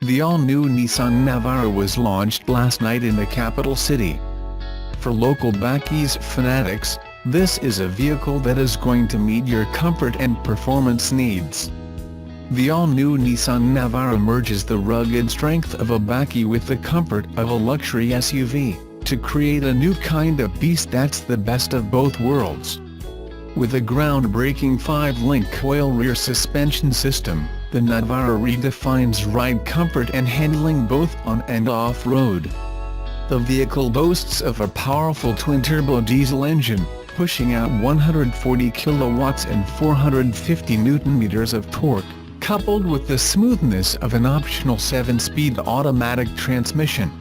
The all-new Nissan Navara was launched last night in the capital city. For local Bakkies fanatics, this is a vehicle that is going to meet your comfort and performance needs. The all-new Nissan Navara merges the rugged strength of a bakkie with the comfort of a luxury SUV, to create a new kind of beast that's the best of both worlds. With a groundbreaking 5-link coil rear suspension system, the Navara redefines ride comfort and handling both on and off-road. The vehicle boasts of a powerful twin-turbo diesel engine, pushing out 140 kilowatts and 450 newton-meters of torque, coupled with the smoothness of an optional 7-speed automatic transmission.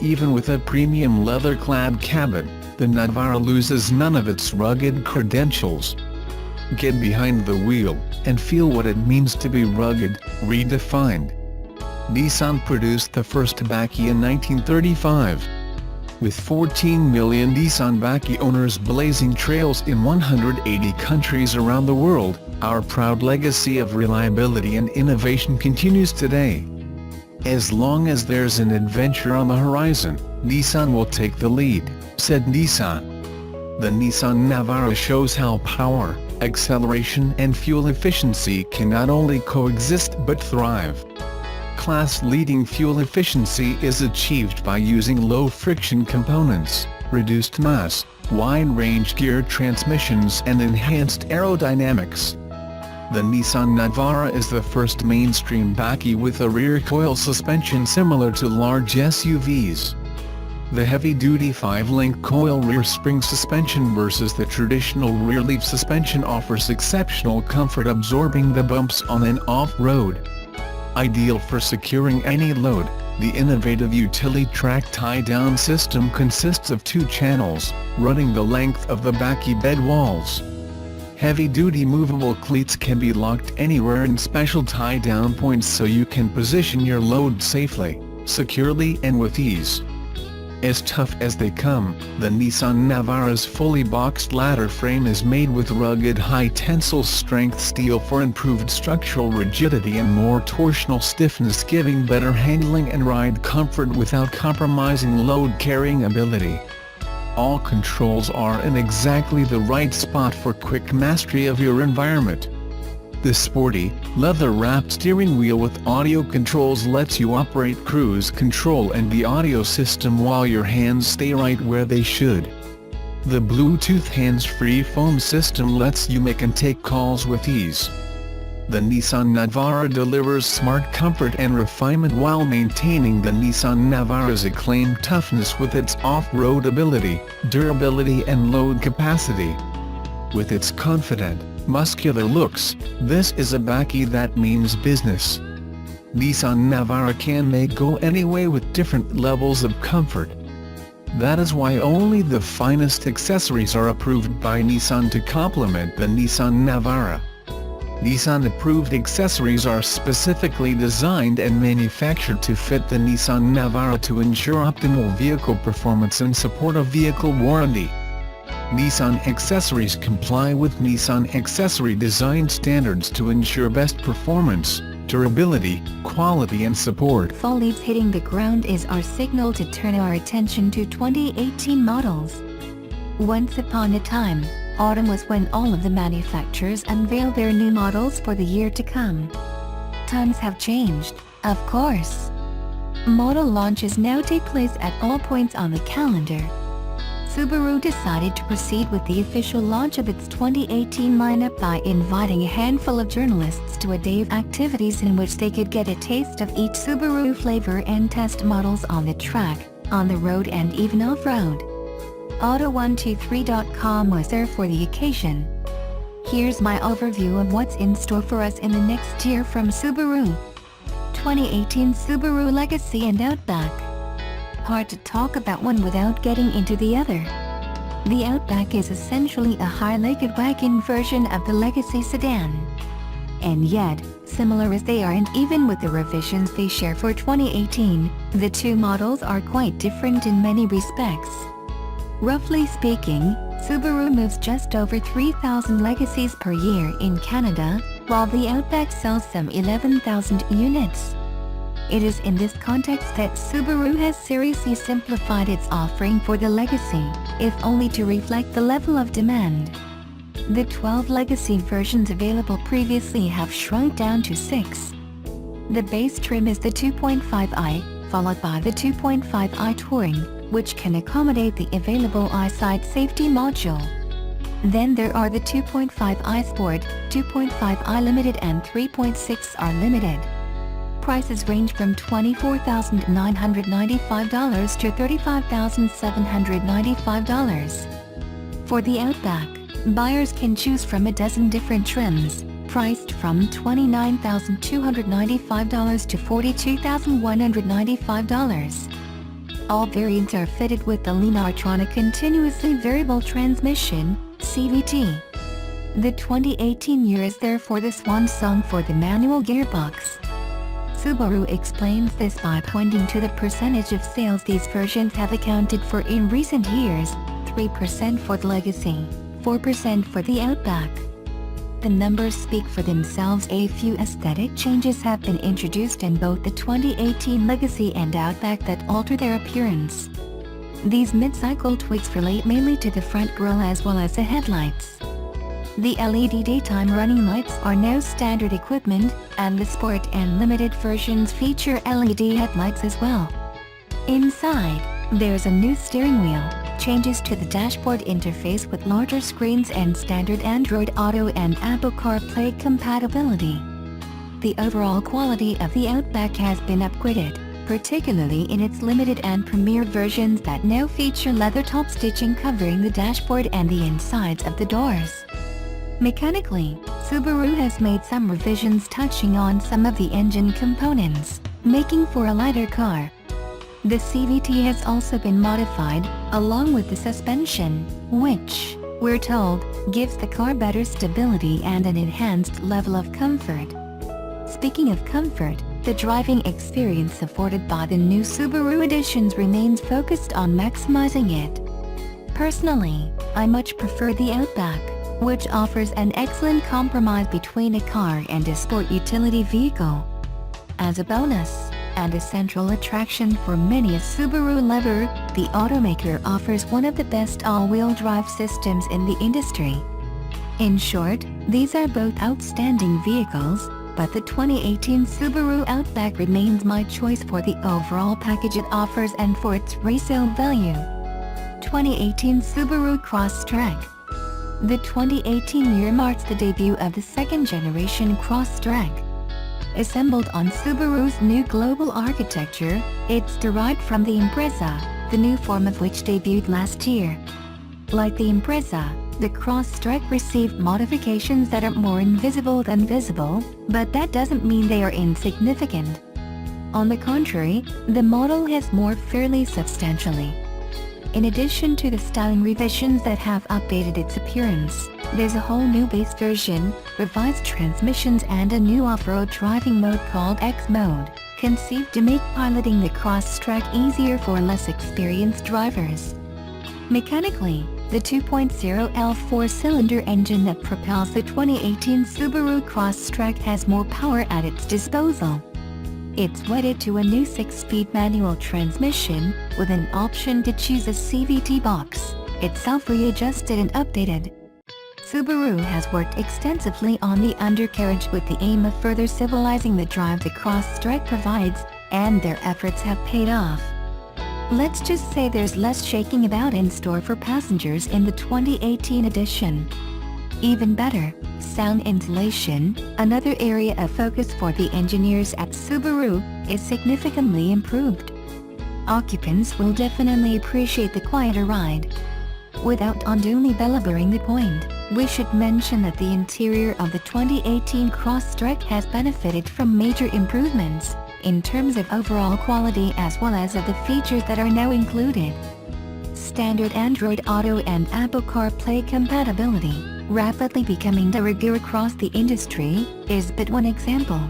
Even with a premium leather-clad cabin, the Navara loses none of its rugged credentials. Get behind the wheel, and feel what it means to be rugged, redefined. Nissan produced the first bakkie in 1935. With 14 million Nissan bakkie owners blazing trails in 180 countries around the world, our proud legacy of reliability and innovation continues today. As long as there's an adventure on the horizon, Nissan will take the lead, said Nissan. The Nissan Navara shows how power, acceleration and fuel efficiency can not only coexist but thrive. Class-leading fuel efficiency is achieved by using low-friction components, reduced mass, wide-range gear transmissions and enhanced aerodynamics. The Nissan Navara is the first mainstream bakkie with a rear coil suspension similar to large SUVs. The heavy-duty 5-link coil rear spring suspension versus the traditional rear leaf suspension offers exceptional comfort, absorbing the bumps on and off-road. Ideal for securing any load, the innovative utility-track tie-down system consists of 2 channels, running the length of the bakkie bed walls. Heavy-duty movable cleats can be locked anywhere in special tie-down points so you can position your load safely, securely and with ease. As tough as they come, the Nissan Navara's fully boxed ladder frame is made with rugged high-tensile strength steel for improved structural rigidity and more torsional stiffness, giving better handling and ride comfort without compromising load-carrying ability. All controls are in exactly the right spot for quick mastery of your environment. The sporty, leather-wrapped steering wheel with audio controls lets you operate cruise control and the audio system while your hands stay right where they should. The Bluetooth hands-free phone system lets you make and take calls with ease. The Nissan Navara delivers smart comfort and refinement while maintaining the Nissan Navara's acclaimed toughness with its off-road ability, durability and load capacity. With its confident, muscular looks, this is a bakkie that means business. Nissan Navara can go any way with different levels of comfort. That is why only the finest accessories are approved by Nissan to complement the Nissan Navara. Nissan-approved accessories are specifically designed and manufactured to fit the Nissan Navara to ensure optimal vehicle performance and support a vehicle warranty. Nissan accessories comply with Nissan accessory design standards to ensure best performance, durability, quality and support. Fall leaves hitting the ground is our signal to turn our attention to 2018 models. Once upon a time, autumn was when all of the manufacturers unveiled their new models for the year to come. Times have changed, of course. Model launches now take place at all points on the calendar. Subaru decided to proceed with the official launch of its 2018 lineup by inviting a handful of journalists to a day of activities in which they could get a taste of each Subaru flavor and test models on the track, on the road and even off-road. Auto123.com was there for the occasion. Here's my overview of what's in store for us in the next year from Subaru. 2018 Subaru Legacy and Outback. Hard to talk about one without getting into the other. The Outback is essentially a high-legged wagon version of the Legacy sedan. And yet, similar as they are and even with the revisions they share for 2018, the two models are quite different in many respects. Roughly speaking, Subaru moves just over 3,000 Legacies per year in Canada, while the Outback sells some 11,000 units. It is in this context that Subaru has seriously simplified its offering for the Legacy, if only to reflect the level of demand. The 12 Legacy versions available previously have shrunk down to 6. The base trim is the 2.5i, followed by the 2.5i Touring, which can accommodate the available eyesight safety module. Then there are the 2.5i Sport, 2.5i Limited and 3.6R Limited. Prices range from $24,995 to $35,795. For the Outback, buyers can choose from a dozen different trims, priced from $29,295 to $42,195. All variants are fitted with the Lineartronic Continuously Variable Transmission, CVT. The 2018 year is therefore the swan song for the manual gearbox. Subaru explains this by pointing to the percentage of sales these versions have accounted for in recent years: 3% for the Legacy, 4% for the Outback. The numbers speak for themselves. A few aesthetic changes have been introduced in both the 2018 Legacy and Outback that alter their appearance. These mid-cycle tweaks relate mainly to the front grille as well as the headlights. The LED daytime running lights are now standard equipment, and the Sport and Limited versions feature LED headlights as well. Inside, there's a new steering wheel, changes to the dashboard interface with larger screens and standard Android Auto and Apple CarPlay compatibility. The overall quality of the Outback has been upgraded, particularly in its Limited and Premier versions that now feature leather top stitching covering the dashboard and the insides of the doors. Mechanically, Subaru has made some revisions touching on some of the engine components, making for a lighter car. The CVT has also been modified, along with the suspension, which, we're told, gives the car better stability and an enhanced level of comfort. Speaking of comfort, the driving experience afforded by the new Subaru editions remains focused on maximizing it. Personally, I much prefer the Outback, which offers an excellent compromise between a car and a sport utility vehicle. As a bonus, and a central attraction for many a Subaru lover, the automaker offers one of the best all-wheel drive systems in the industry. In short, these are both outstanding vehicles, but the 2018 Subaru Outback remains my choice for the overall package it offers and for its resale value. 2018 Subaru Crosstrek. The 2018 year marks the debut of the second-generation Crosstrek. Assembled on Subaru's new global architecture, it's derived from the Impreza, the new form of which debuted last year. Like the Impreza, the Crosstrek received modifications that are more invisible than visible, but that doesn't mean they are insignificant. On the contrary, the model has morphed fairly substantially. In addition to the styling revisions that have updated its appearance, there's a whole new base version, revised transmissions and a new off-road driving mode called X Mode, conceived to make piloting the Crosstrek easier for less experienced drivers. Mechanically, the 2.0L four-cylinder engine that propels the 2018 Subaru Crosstrek has more power at its disposal. It's wedded to a new 6-speed manual transmission, with an option to choose a CVT box, itself readjusted and updated. Subaru has worked extensively on the undercarriage with the aim of further civilizing the drive the Crosstrek provides, and their efforts have paid off. Let's just say there's less shaking about in store for passengers in the 2018 edition. Even better, sound insulation, another area of focus for the engineers at Subaru, is significantly improved. Occupants will definitely appreciate the quieter ride. Without unduly belaboring the point, we should mention that the interior of the 2018 Crosstrek has benefited from major improvements, in terms of overall quality as well as of the features that are now included. Standard Android Auto and Apple CarPlay compatibility, rapidly becoming de rigueur across the industry, is but one example.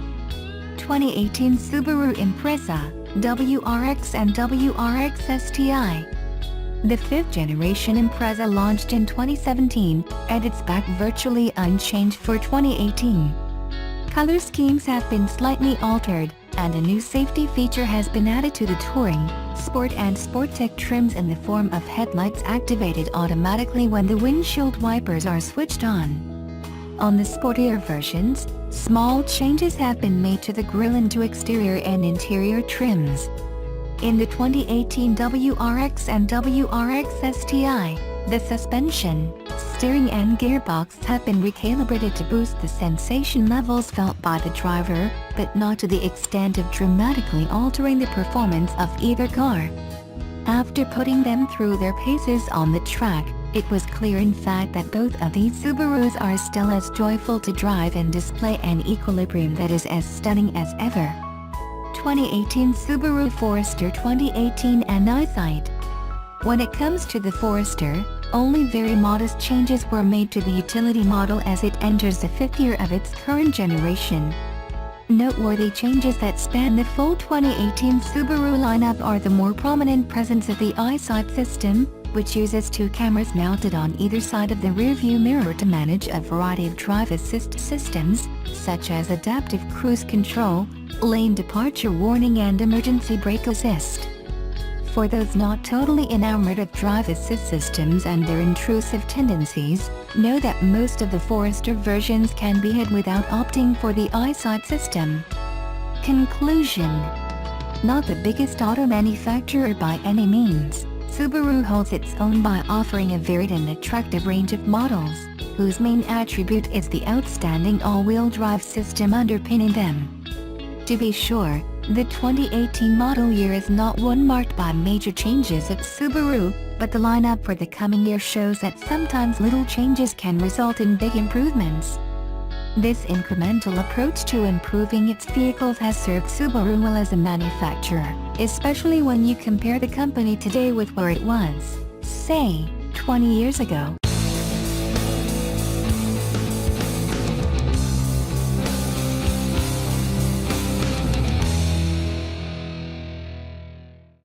2018 Subaru Impreza, WRX and WRX STI. The 5th generation Impreza launched in 2017, and it's back virtually unchanged for 2018. Color schemes have been slightly altered, and a new safety feature has been added to the Touring, Sport and Sportec trims in the form of headlights activated automatically when the windshield wipers are switched on. On the sportier versions, small changes have been made to the grille and to exterior and interior trims. In the 2018 WRX and WRX STI, the suspension, steering and gearbox have been recalibrated to boost the sensation levels felt by the driver, but not to the extent of dramatically altering the performance of either car. After putting them through their paces on the track, it was clear in fact that both of these Subarus are still as joyful to drive and display an equilibrium that is as stunning as ever. 2018 Subaru Forester 2018 and Eyesight. When it comes to the Forester, only very modest changes were made to the utility model as it enters the 5th year of its current generation. Noteworthy changes that span the full 2018 Subaru lineup are the more prominent presence of the Eyesight system, which uses 2 cameras mounted on either side of the rearview mirror to manage a variety of drive assist systems, such as adaptive cruise control, lane departure warning and emergency brake assist. For those not totally enamored of drive assist systems and their intrusive tendencies, know that most of the Forester versions can be had without opting for the Eyesight system. Conclusion: not the biggest auto manufacturer by any means, Subaru holds its own by offering a varied and attractive range of models, whose main attribute is the outstanding all-wheel drive system underpinning them. To be sure, the 2018 model year is not one marked by major changes at Subaru, but the lineup for the coming year shows that sometimes little changes can result in big improvements. This incremental approach to improving its vehicles has served Subaru well as a manufacturer, especially when you compare the company today with where it was, say, 20 years ago.